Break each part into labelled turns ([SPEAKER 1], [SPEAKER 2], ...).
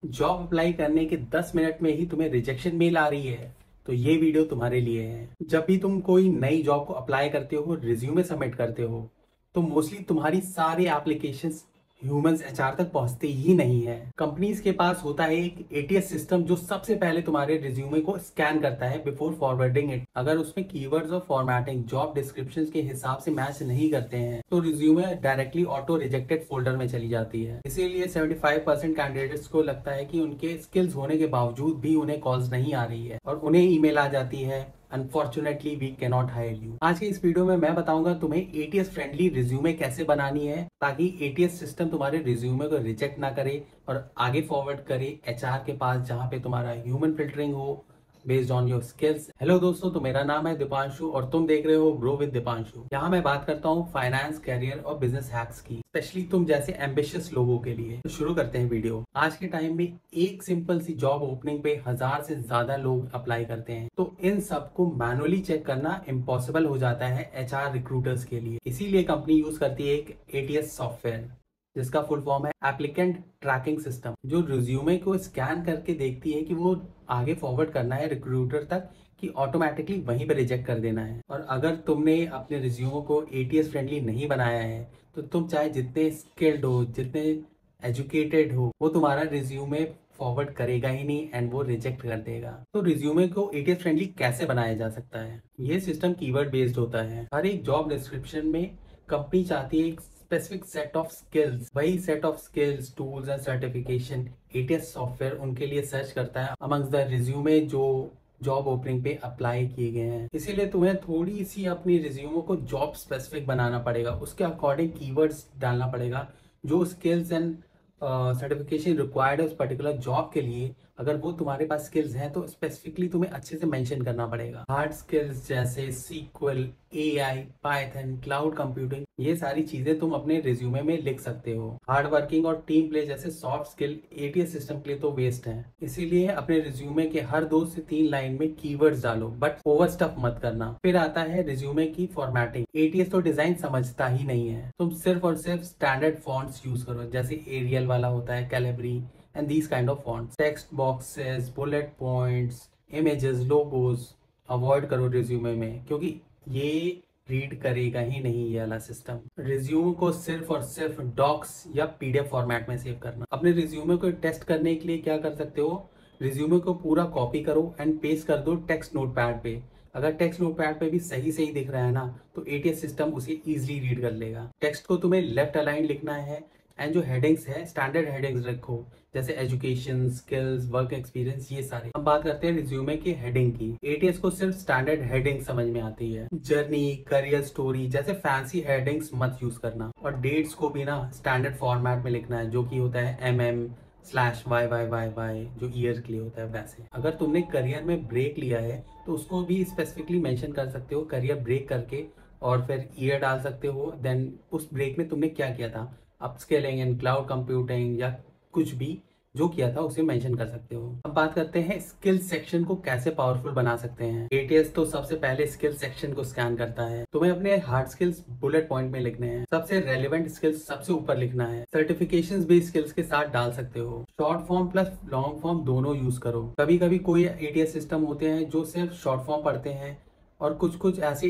[SPEAKER 1] Job apply करने के 10 minute में ही तुम्हें रिजेक्शन मेल आ रही है, तो ये वीडियो तुम्हारे लिए है। जब भी तुम कोई नई जॉब को अप्लाई करते हो, रिज्यूमे सबमिट करते हो, तो मोस्टली तुम्हारी सारी एप्लीकेशंस ह्यूमंस एचआर तक पहुंचते ही नहीं है। कंपनीज के पास होता है एक एटीएस सिस्टम जो सबसे पहले तुम्हारे रिज्यूमे को स्कैन करता है बिफोर फॉरवर्डिंग इट। अगर उसमें कीवर्ड्स और फॉर्मेटिंग जॉब डिस्क्रिप्शंस के हिसाब से मैच नहीं करते हैं तो resume directly auto rejected folder में चली जाती है। इसीलिए 75% कैंडिडेट्स को लगता है कि उनके स्किल्स होने के बावजूद भी उन्हें कॉल्स नहीं आ रही है और उन्हें ईमेल आ जाती है, unfortunately we can not hire you. आज के इस वीडियो में मैं बताऊंगा तुम्हें एटीएस फ्रेंडली रिज्यूमे कैसे बनानी है ताकि एटीएस सिस्टम तुम्हारे रिज्यूमे को रिजेक्ट ना करे और आगे फॉरवर्ड करे एचआर के पास, जहां पे तुम्हारा ह्यूमन फिल्टरिंग हो based on your skills. Hello दोस्तों, तो मेरा नाम है दीपांशु और तुम देख रहे हो ग्रो विद दीपांशु। यहाँ मैं बात करता हूँ फाइनेंस, करियर और बिजनेस हैक्स की, स्पेशली तुम जैसे एम्बिशियस लोगों के लिए। तो शुरू करते हैं वीडियो। आज के टाइम में एक सिंपल सी जॉब ओपनिंग पे 1000 से ज्यादा लोग अप्लाई करते हैं, तो इन सबको मैनुअली चेक करना इम्पॉसिबल हो जाता है एचआर रिक्रूटर्स के लिए। इसीलिए कंपनी यूज करती है एक एटीएस सॉफ्टवेयर जिसका फुल फॉर्म है एप्लीकेंट ट्रैकिंग सिस्टम, जो रिज्यूमे को स्कैन करके देखती है कि वो आगे फॉरवर्ड करना है रिक्रूटर तक कि ऑटोमेटिकली वहीं पे रिजेक्ट कर देना है। और अगर तुमने अपने रिज्यूमे को एटीएस फ्रेंडली नहीं बनाया है तो तुम चाहे जितने स्किल्ड हो, जितने एजुकेटेड हो, वो तुम्हारा रिज्यूमे फॉरवर्ड करेगा ही नहीं एंड वो रिजेक्ट कर देगा। तो रिज्यूमे को एटीएस फ्रेंडली कैसे बनाया जा सकता है? ये सिस्टम कीवर्ड बेस्ड होता है। हर एक जॉब डिस्क्रिप्शन में कंपनी चाहती है एक स्पेसिफिक सेट ऑफ स्किल्स। वही set of skills, tools and certification ATS software उनके लिए सर्च करता है अमंग्स द रिज्यूमे जो जॉब ओपनिंग पे अप्लाई किए गए हैं। इसीलिए तुम्हें थोड़ी सी अपनी रिज्यूमे को जॉब स्पेसिफिक बनाना पड़ेगा, उसके अकॉर्डिंग कीवर्ड्स डालना पड़ेगा जो स्किल्स एंड सर्टिफिकेशन रिक्वायर्ड है उस पर्टिकुलर जॉब के लिए। अगर वो तुम्हारे पास स्किल्स हैं तो स्पेसिफिकली तुम्हें अच्छे से मेंशन करना पड़ेगा। हार्ड स्किल्स जैसे SQL, AI, Python, cloud computing, ये सारी चीजें तुम अपने रिज्यूमे में लिख सकते हो। हार्ड वर्किंग और टीम प्ले जैसे सॉफ्ट स्किल एटीएस सिस्टम के लिए तो वेस्ट है। इसीलिए अपने रिज्यूमे के हर 2 से 3 लाइन में कीवर्ड्स डालो, बट ओवर स्टफ मत करना। फिर आता है रिज्यूमे की फॉर्मेटिंग। एटीएस तो डिजाइन समझता ही नहीं है, तुम सिर्फ और सिर्फ स्टैंडर्ड फॉन्ट्स यूज करो, जैसे एरियल वाला होता है, Calibri and these kind of fonts. Text boxes, bullet points, images, logos avoid करो रिज्यूमे में, क्योंकि ये रीड करेगा ही नहीं ये वाला सिस्टम। रिज्यूमे को सिर्फ और सिर्फ डॉक्स या पीडीएफ फॉर्मेट में सेव करना। अपने रिज्यूमे को टेस्ट करने के लिए क्या कर सकते हो, रिज्यूमे को पूरा कॉपी करो एंड पेस्ट कर दो टेक्स्ट नोटपैड पे। अगर टेक्स्ट नोटपैड पे भी सही सही दिख रहा है ना, तो एटीएस सिस्टम उसे इजीली रीड कर लेगा। टेक्स्ट को तुम्हें लेफ्ट अलाइन लिखना है एंड जो हेडिंग्स है स्टैंडर्ड हेडिंग्स रखो, जैसे एजुकेशन, स्किल्स, वर्क एक्सपीरियंस, ये सारे। हम बात करते हैं रिज्यूमे की हेडिंग की। एटीएस को सिर्फ स्टैंडर्ड हेडिंग समझ में आती है। जर्नी, करियर स्टोरी जैसे फैंसी हेडिंग्स मत यूज करना। और डेट्स को भी ना स्टैंडर्ड फॉर्मेट में लिखना है, जो कि होता है MM/YYYY, जो ईयर के लिए होता है वैसे। अगर तुमने करियर में ब्रेक लिया है तो उसको भी स्पेसिफिकली मेंशन कर सकते हो, करियर ब्रेक करके, और फिर ईयर डाल सकते हो। देन उस ब्रेक में तुमने क्या किया था, अपस्किलिंग एंड क्लाउड कंप्यूटिंग या कुछ भी जो किया था उसे मेंशन कर सकते हो। अब बात करते हैं स्किल सेक्शन को कैसे पावरफुल बना सकते हैं। एटीएस तो सबसे पहले स्किल सेक्शन को स्कैन करता है। तुम्हें अपने हार्ड स्किल्स बुलेट पॉइंट में लिखने हैं, सबसे रेलेवेंट स्किल्स सबसे ऊपर लिखना है। सर्टिफिकेशंस भी स्किल्स के साथ डाल सकते हो। Short form plus long form दोनों यूज करो। कभी कभी कोई एटीएस सिस्टम होते हैं जो सिर्फ शॉर्ट फॉर्म पढ़ते हैं, और कुछ कुछ ऐसे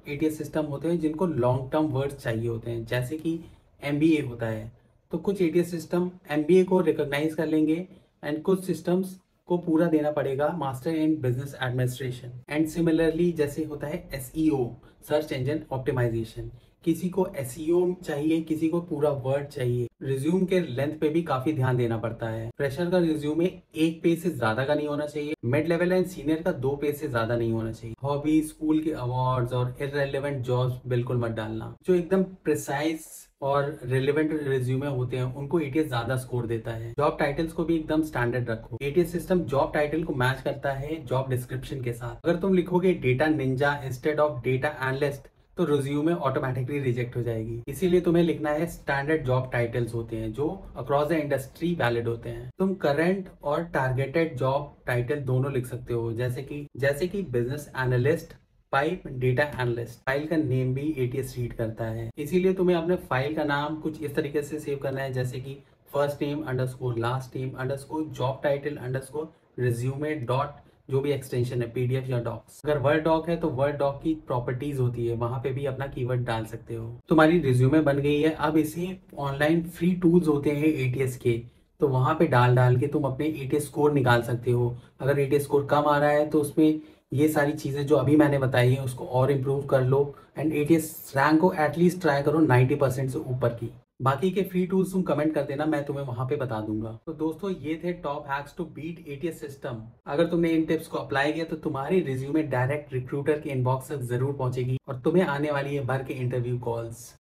[SPEAKER 1] एटीएस सिस्टम होते हैं जिनको लॉन्ग टर्म वर्ड्स चाहिए होते हैं, जैसे कि एमबीए होता है। तो कुछ एटीएस सिस्टम एमबीए को रिकॉग्नाइज कर लेंगे एंड कुछ सिस्टम्स को पूरा देना पड़ेगा master in business administration. And similarly जैसे होता है एसईओ, सर्च इंजन ऑप्टिमाइजेशन, किसी को एसईओ चाहिए, किसी को पूरा वर्ड चाहिए। रिज्यूम के लेंथ पे भी काफी ध्यान देना पड़ता है। फ्रेशर का रिज्यूमे 1 पेज से ज्यादा का नहीं होना चाहिए। मिड लेवल एंड सीनियर का 2 पेज से ज्यादा नहीं होना चाहिए। हॉबी, स्कूल के अवार्ड्स और इररिलेवेंट जॉब्स बिल्कुल मत डालना। जो एकदम प्रिसाइज और रिलेवेंट रिज्यूमे होते हैं उनको एटीएस ज्यादा स्कोर देता है। जॉब टाइटल्स को भी एकदम स्टैंडर्ड रखो। एटीएस सिस्टम जॉब टाइटल को मैच करता है जॉब डिस्क्रिप्शन के साथ। अगर तुम लिखोगे data Ninja instead of data analyst तो रिज्यूमे ऑटोमेटिकली रिजेक्ट हो जाएगी। इसीलिए तुम्हें लिखना है स्टैंडर्ड जॉब टाइटल्स होते हैं जो अक्रॉस द इंडस्ट्री वैलिड होते हैं। तुम करंट और टारगेटेड जॉब टाइटल दोनों लिख सकते हो, जैसे कि business analyst, pipe, data analyst. File का नेम भी एटीएस रीड करता है, इसीलिए तुम्हें अपने फाइल का नाम कुछ इस तरीके से सेव करना है, जैसे कि first name underscore last name underscore job title underscore resume dot जो भी एक्सटेंशन है पीडीएफ या डॉक्स। अगर वर्ड डॉक है तो वर्ड डॉक की प्रॉपर्टीज होती है, वहां पे भी अपना कीवर्ड डाल सकते हो। तुम्हारी रिज्यूमे बन गई है। अब इसे ऑनलाइन फ्री टूल्स होते हैं एटीएस के, तो वहां पे डाल डाल के तुम अपने एटीएस स्कोर निकाल सकते हो। अगर एटीएस स्कोर कम आ रहा है तो उसमें ये सारी चीज़ें जो अभी मैंने बताई है उसको और इम्प्रूव कर लो एंड एटीएस रैंक को एटलीस्ट ट्राई करो 90% से ऊपर की। बाकी के फ्री टूल्स तुम कमेंट कर देना, मैं तुम्हें वहां पे बता दूंगा। तो दोस्तों ये थे top hacks to beat ATS system. अगर तुमने इन टिप्स को अप्लाई किया तो तुम्हारी रिज्यूमे डायरेक्ट रिक्रूटर के इनबॉक्स तक जरूर पहुंचेगी और तुम्हें आने वाली है भर के इंटरव्यू कॉल्स।